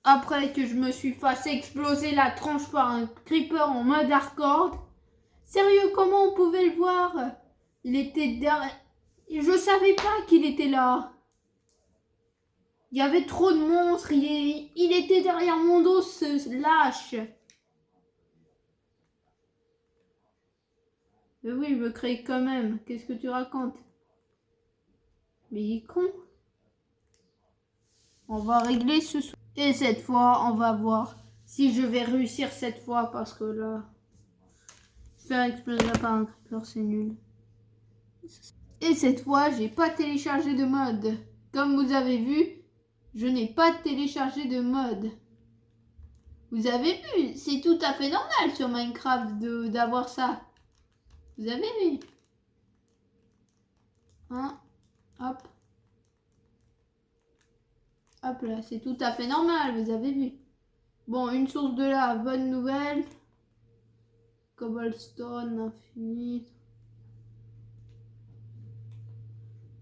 après que je me suis fait exploser la tronche par un creeper en mode hardcore. Sérieux, comment on pouvait le voir? Il était derrière. Je savais pas qu'il était là. Il y avait trop de monstres. Il était derrière mon dos, ce lâche. Mais oui, je me crée quand même. Qu'est-ce que tu racontes? Mais il est con. On va régler ce soir. Et cette fois, on va voir si je vais réussir cette fois. Parce que là, faire exploser par un creeper, c'est nul. Et cette fois, j'ai pas téléchargé de mode. Comme vous avez vu, je n'ai pas téléchargé de mode. Vous avez vu, c'est tout à fait normal sur Minecraft d'avoir ça. Vous avez vu? Hein? Hop. Hop là, c'est tout à fait normal, vous avez vu. Bon, une source de lave, bonne nouvelle. Cobblestone, infini.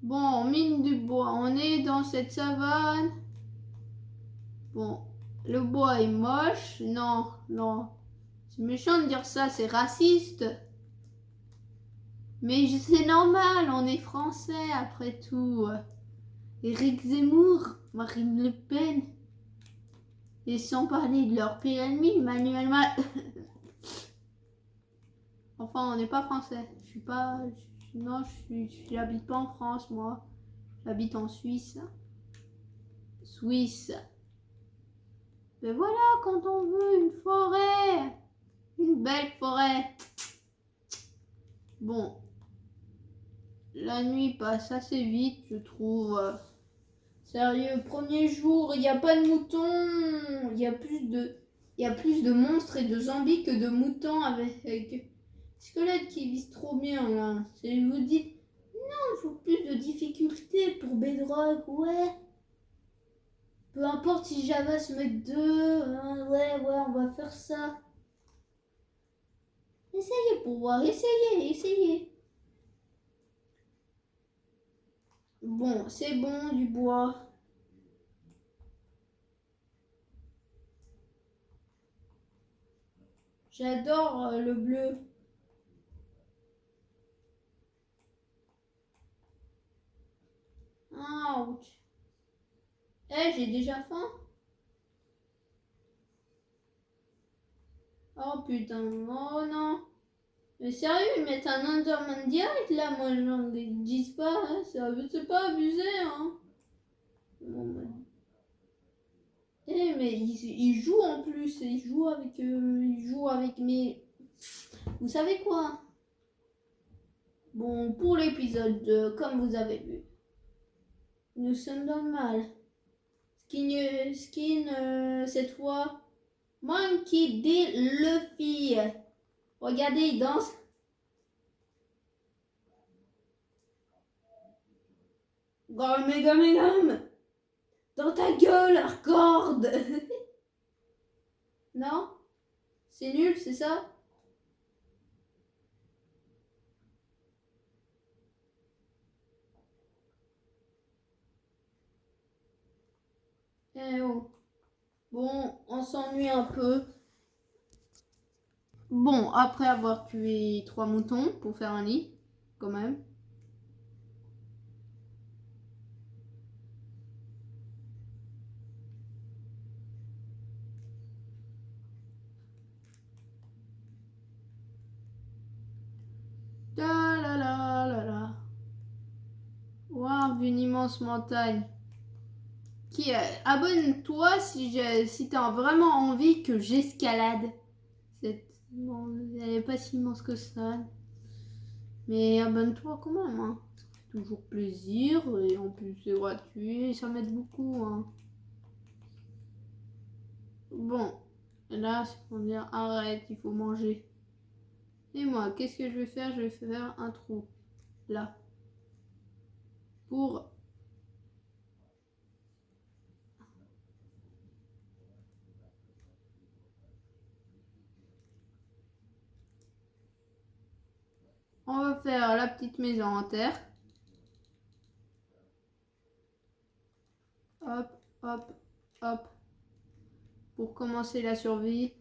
Bon, mine du bois, on est dans cette savane. Bon, le bois est moche. Non, non. C'est méchant de dire ça, c'est raciste. Mais c'est normal, on est français après tout. Éric Zemmour, Marine Le Pen. Et sans parler de leur pire ennemi, Manuel Enfin, on n'est pas français. Je suis pas... Non, j'habite pas en France, moi. J'habite en Suisse. Suisse. Mais voilà, quand on veut une forêt. Une belle forêt. Bon. La nuit passe assez vite, je trouve. Sérieux, premier jour, il n'y a pas de moutons. Il y a plus de monstres et de zombies que de moutons avec squelettes qui visent trop bien là. Vous dites, non, il faut plus de difficulté pour Bedrock, ouais. Peu importe si Java se met 2, hein, ouais, on va faire ça. Essayez pour voir, essayez. Bon, c'est bon, du bois. J'adore le bleu. Ouch. J'ai déjà faim. Oh putain, oh non. Mais sérieux, ils mettent un Enderman direct là, moi j'en dis pas, hein. C'est pas abusé, hein. Mais ils jouent en plus, ils jouent avec mes... Vous savez quoi? Bon, pour l'épisode 2, comme vous avez vu, nous sommes dans le mal. Skin cette fois, Monkey D. Luffy. Regardez, il danse. Gomme. Dans ta gueule, Hardcore. Non? C'est nul, c'est ça? Eh oh. Bon, on s'ennuie un peu. Bon, après avoir tué 3 moutons pour faire un lit, quand même. Da la la la la. Wow, une immense montagne. Abonne-toi si t'as vraiment envie que j'escalade. Bon, elle n'est pas si immense que ça. Mais abonne-toi quand même, hein. Ça fait toujours plaisir et en plus c'est gratuit et ça m'aide beaucoup, hein. Bon, là c'est pour dire arrête, il faut manger. Et moi, qu'est-ce que je vais faire? Je vais faire un trou là pour on va faire la petite maison en terre. Hop, hop, hop. pour commencer la survie.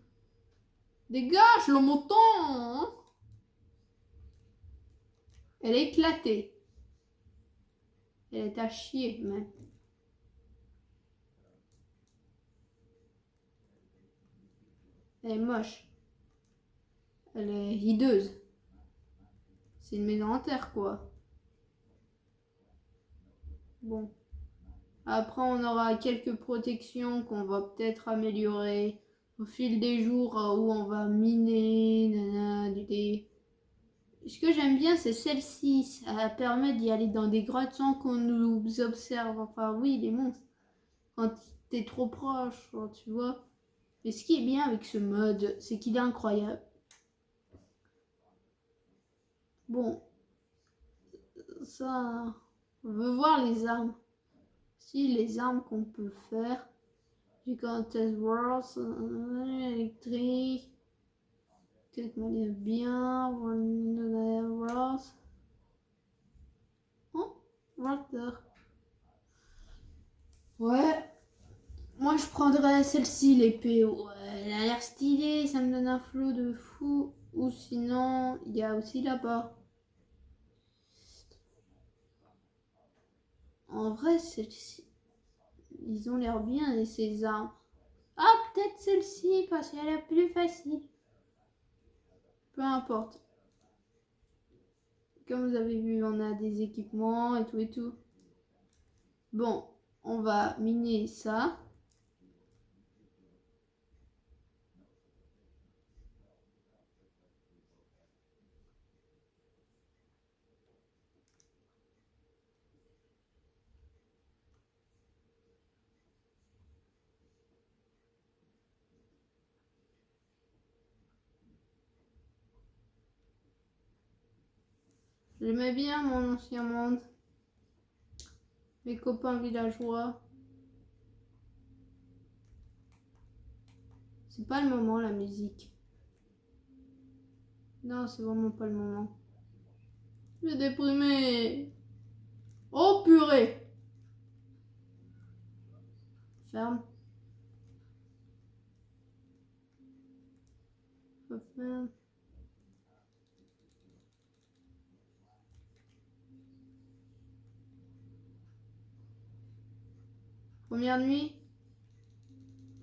Dégage le mouton! Elle est éclatée. Elle est à chier même. Elle est moche. Elle est hideuse. C'est une maison en terre quoi. Bon. Après on aura quelques protections qu'on va peut-être améliorer au fil des jours où on va miner. Ce que j'aime bien c'est celle-ci. Ça permet d'y aller dans des grottes sans qu'on nous observe. Enfin oui les monstres. Quand t'es trop proche, tu vois. Mais ce qui est bien avec ce mode, c'est qu'il est incroyable. Bon, ça, on veut voir les armes. Si les armes qu'on peut faire, Gigantesque Wars, électrique, peut-être manière bien, Wars. Oh, Raptor. Ouais. Moi je prendrais celle-ci, l'épée. Ouais, elle a l'air stylée, ça me donne un flow de fou. Ou sinon, il y a aussi là-bas. En vrai, celle-ci, ils ont l'air bien, ces armes. Ah, peut-être celle-ci, parce qu'elle est plus facile. Peu importe. Comme vous avez vu, on a des équipements et tout et tout. Bon, on va miner ça. J'aimais bien mon ancien monde. Mes copains villageois. C'est pas le moment, la musique. Non, c'est vraiment pas le moment. Je suis déprimé. Oh purée. Ferme. Ferme. Première nuit.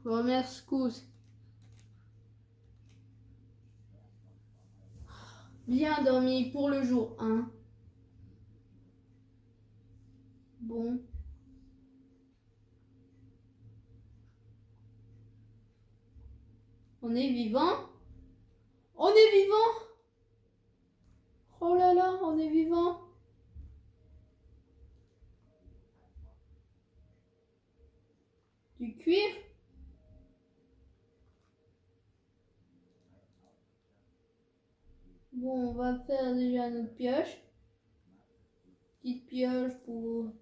Première secousse. Bien dormi pour le jour 1. Bon. On est vivant. On est vivant. Oh là là, on est vivant. Du cuir. Bon, on va faire déjà notre pioche. Petite pioche pour...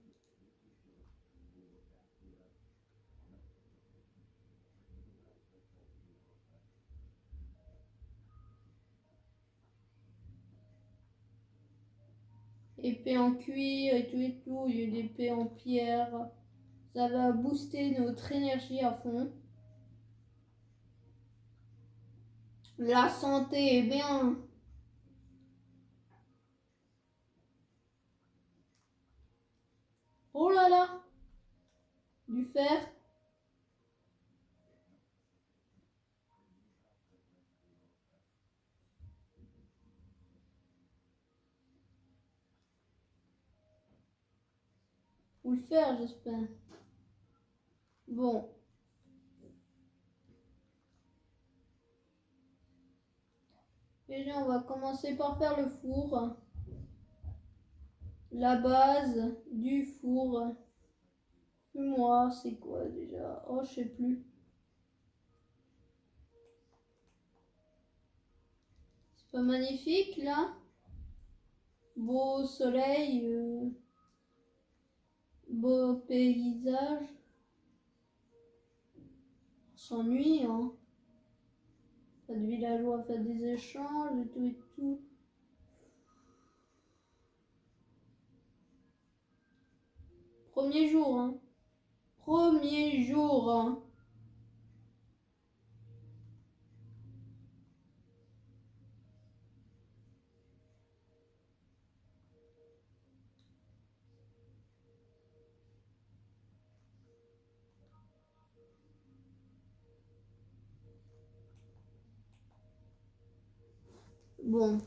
épée en cuir et tout et tout, au lieu d'épée en pierre. Ça va booster notre énergie à fond. La santé est bien. Oh là là. Du fer. Ou le fer, j'espère. Bon. Déjà, on va commencer par faire le four. La base du four. Fumoir, c'est quoi déjà? Oh, je sais plus. C'est pas magnifique là? Beau soleil, beau paysage. On s'ennuie, hein? Pas de villageois à faire des échanges et tout et tout. Premier jour, hein? Premier jour, hein? Bon.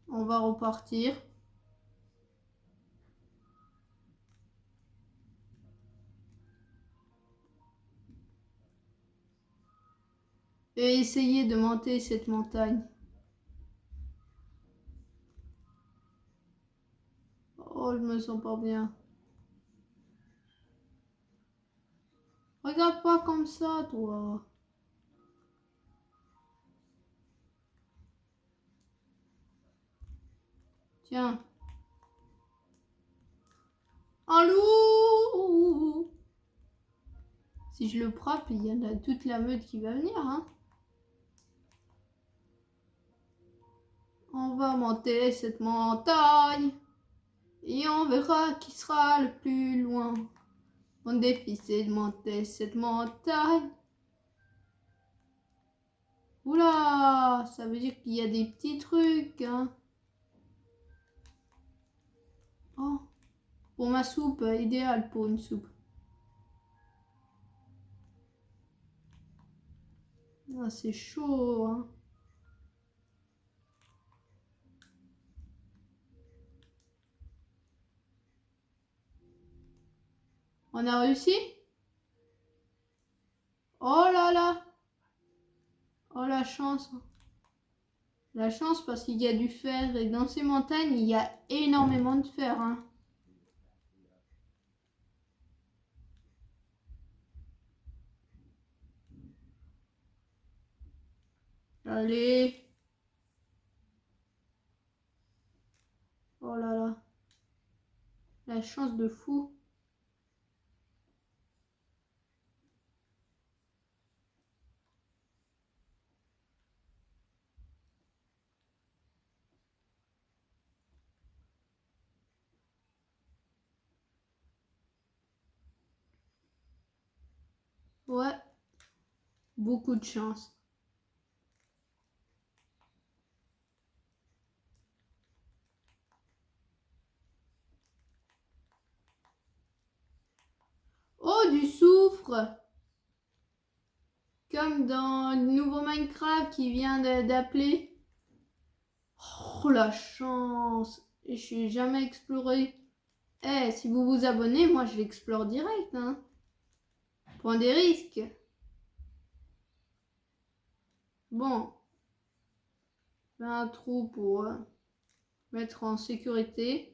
On va repartir. Et essayer de monter cette montagne. Oh, je me sens pas bien. Regarde pas comme ça, toi. Tiens. Un loup! Si je le frappe, il y en a toute la meute qui va venir, hein. On va monter cette montagne et on verra qui sera le plus loin. Mon défi, c'est de monter cette montagne. Oula, ça veut dire qu'il y a des petits trucs, hein. Oh, pour ma soupe, idéal pour une soupe. Ah, c'est chaud, hein. On a réussi? Oh là là! Oh la chance! La chance parce qu'il y a du fer et dans ces montagnes, il y a énormément de fer, hein. Allez! Oh là là! La chance de fou! Ouais, beaucoup de chance. Oh, du soufre! Comme dans le nouveau Minecraft qui vient d'appeler. Oh, la chance! Et je suis jamais exploré. Eh, si vous vous abonnez, moi je l'explore direct, hein. Prends des risques. Bon. Un trou pour mettre en sécurité.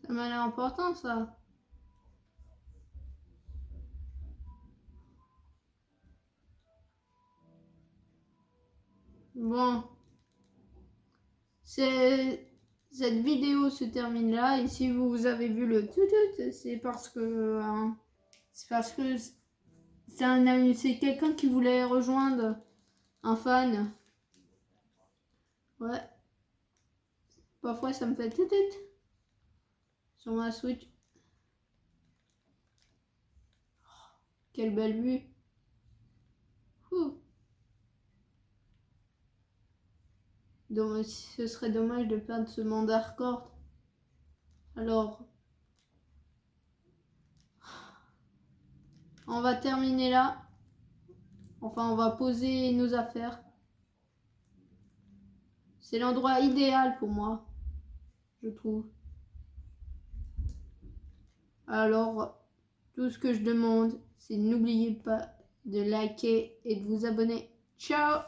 Ça m'a l'air important, ça. Bon. Cette vidéo se termine là. Et si vous avez vu le tout, c'est parce que... c'est quelqu'un qui voulait rejoindre un fan. Ouais. Parfois, ça me fait tout sur ma Switch. Quelle belle vue. Donc, ce serait dommage de perdre ce mandat record. Alors, on va terminer là. Enfin, on va poser nos affaires. C'est l'endroit idéal pour moi, je trouve. Alors, tout ce que je demande, c'est n'oubliez pas de liker et de vous abonner. Ciao!